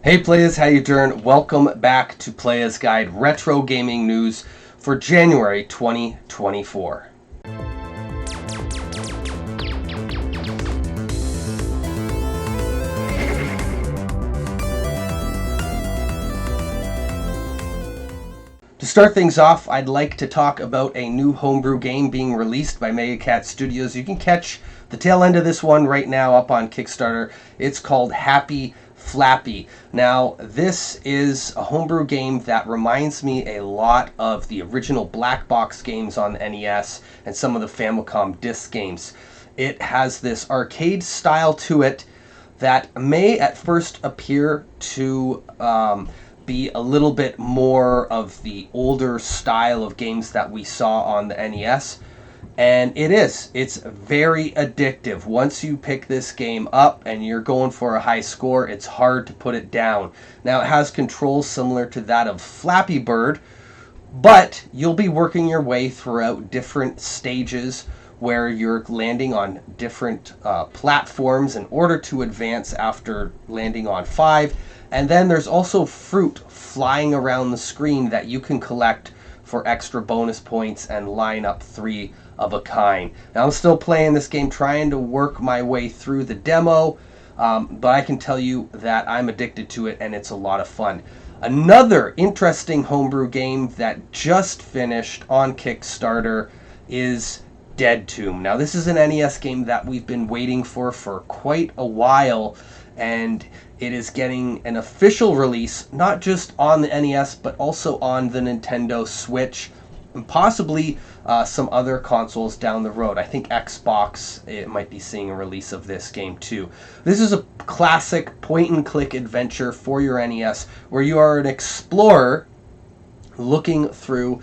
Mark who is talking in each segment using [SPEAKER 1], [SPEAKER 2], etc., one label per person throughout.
[SPEAKER 1] Hey Playas, how you doing? Welcome back to Playas Guide Retro Gaming News for January 2024. To start things off, I'd like to talk about a new homebrew game being released by Megacat Studios. You can catch the tail end of this one right now up on Kickstarter. It's called Happy Flappy. Now, this is a homebrew game that reminds me a lot of the original black box games on the NES and some of the Famicom disc games. It has this arcade style to it that may at first appear to be a little bit more of the older style of games that we saw on the NES. And it's very addictive. Once you pick this game up and you're going for a high score, it's hard to put it down. Now, it has controls similar to that of Flappy Bird, but you'll be working your way throughout different stages where you're landing on different platforms in order to advance after landing on 5. And then there's also fruit flying around the screen that you can collect for extra bonus points and line up 3 of a kind. Now, I'm still playing this game, trying to work my way through the demo, but I can tell you that I'm addicted to it and it's a lot of fun. Another interesting homebrew game that just finished on Kickstarter is Dead Tomb. Now, this is an NES game that we've been waiting for quite a while, and it is getting an official release, not just on the NES, but also on the Nintendo Switch, and possibly some other consoles down the road. I think Xbox, it might be seeing a release of this game too. This is a classic point-and-click adventure for your NES, where you are an explorer looking through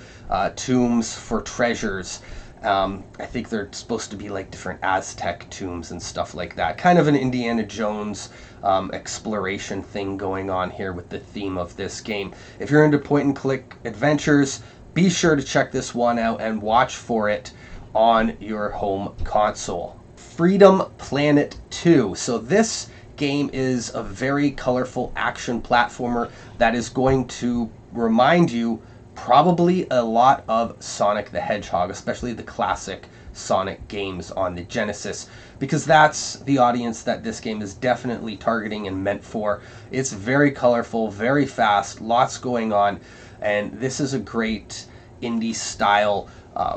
[SPEAKER 1] tombs for treasures. I think they're supposed to be like different Aztec tombs and stuff like that. Kind of an Indiana Jones exploration thing going on here with the theme of this game. If you're into point-and-click adventures, be sure to check this one out and watch for it on your home console. Freedom Planet 2. So this game is a very colorful action platformer that is going to remind you probably a lot of Sonic the Hedgehog, especially the classic Sonic games on the Genesis, because that's the audience that this game is definitely targeting and meant for. It's very colorful, very fast, lots going on, and this is a great indie style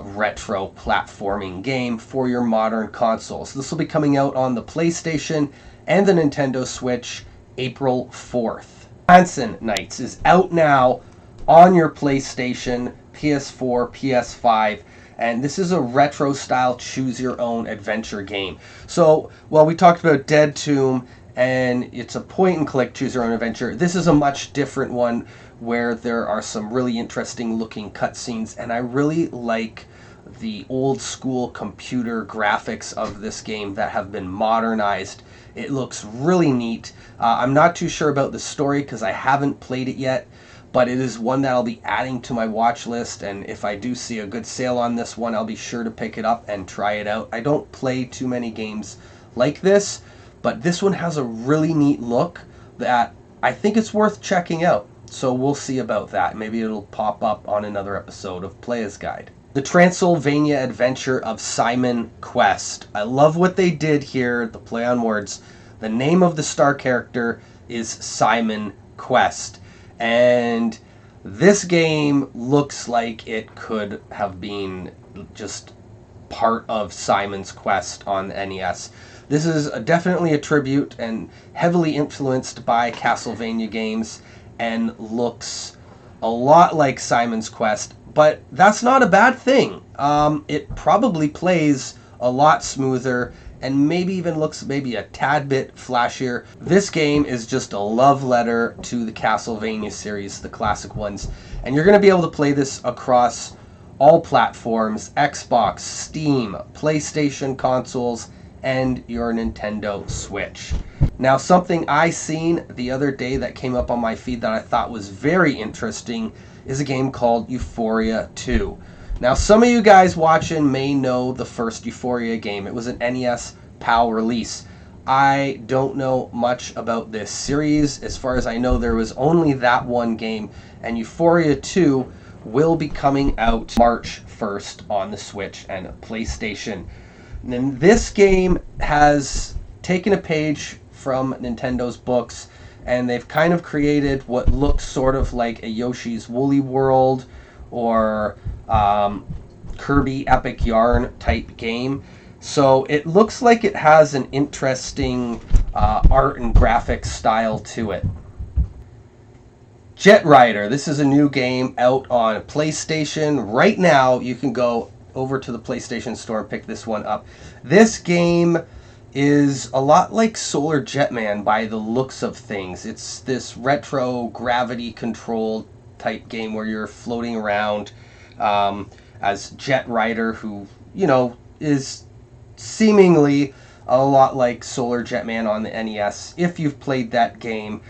[SPEAKER 1] retro platforming game for your modern consoles. This will be coming out on the PlayStation and the Nintendo Switch April 4th. Bahnsen Knights is out now on your PlayStation, PS4, PS5, and this is a retro style choose your own adventure game. So, while we talked about Dead Tomb and it's a point and click choose your own adventure, this is a much different one where there are some really interesting looking cutscenes, and I really like the old school computer graphics of this game that have been modernized. It looks really neat. I'm not too sure about the story because I haven't played it yet, but it is one that I'll be adding to my watch list, and if I do see a good sale on this one, I'll be sure to pick it up and try it out. I don't play too many games like this, but this one has a really neat look that I think it's worth checking out. So we'll see about that. Maybe it'll pop up on another episode of Playas Guide. The Teansylvania Adventure of Simon Quest. I love what they did here, the play on words. The name of the star character is Simon Quest. And this game looks like it could have been just part of Simon's Quest on the NES. This is definitely a tribute and heavily influenced by Castlevania games and looks a lot like Simon's Quest, but that's not a bad thing. It probably plays a lot smoother and maybe even looks maybe a tad bit flashier. This game is just a love letter to the Castlevania series, the classic ones, and you're going to be able to play this across all platforms: Xbox, Steam, PlayStation consoles, and your Nintendo Switch. Now, something I seen the other day that came up on my feed that I thought was very interesting is a game called Uforia 2. Now, some of you guys watching may know the first Uforia game. It was an NES PAL release. I don't know much about this series. As far as I know, there was only that one game, and Uforia 2 will be coming out March 1st on the Switch and PlayStation. And this game has taken a page from Nintendo's books, and they've kind of created what looks sort of like a Yoshi's Woolly World or Kirby Epic Yarn type game. So it looks like it has an interesting art and graphic style to it. Jet Rider. This is a new game out on PlayStation. Right now, you can go over to the PlayStation Store and pick this one up. This game is a lot like Solar Jetman by the looks of things. It's this retro gravity-controlled type game where you're floating around as Jet Rider, who, you know, is seemingly a lot like Solar Jetman on the NES, if you've played that game.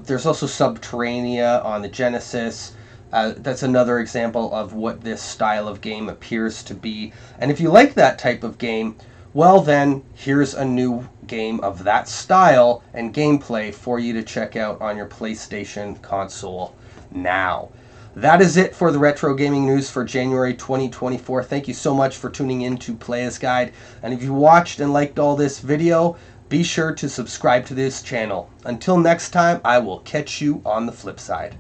[SPEAKER 1] There's also Subterranea on the Genesis. That's another example of what this style of game appears to be. And if you like that type of game, well then, here's a new game of that style and gameplay for you to check out on your PlayStation console now. That is it for the retro gaming news for January 2024. Thank you so much for tuning in to Playas Guide. And if you watched and liked all this video, be sure to subscribe to this channel. Until next time, I will catch you on the flip side.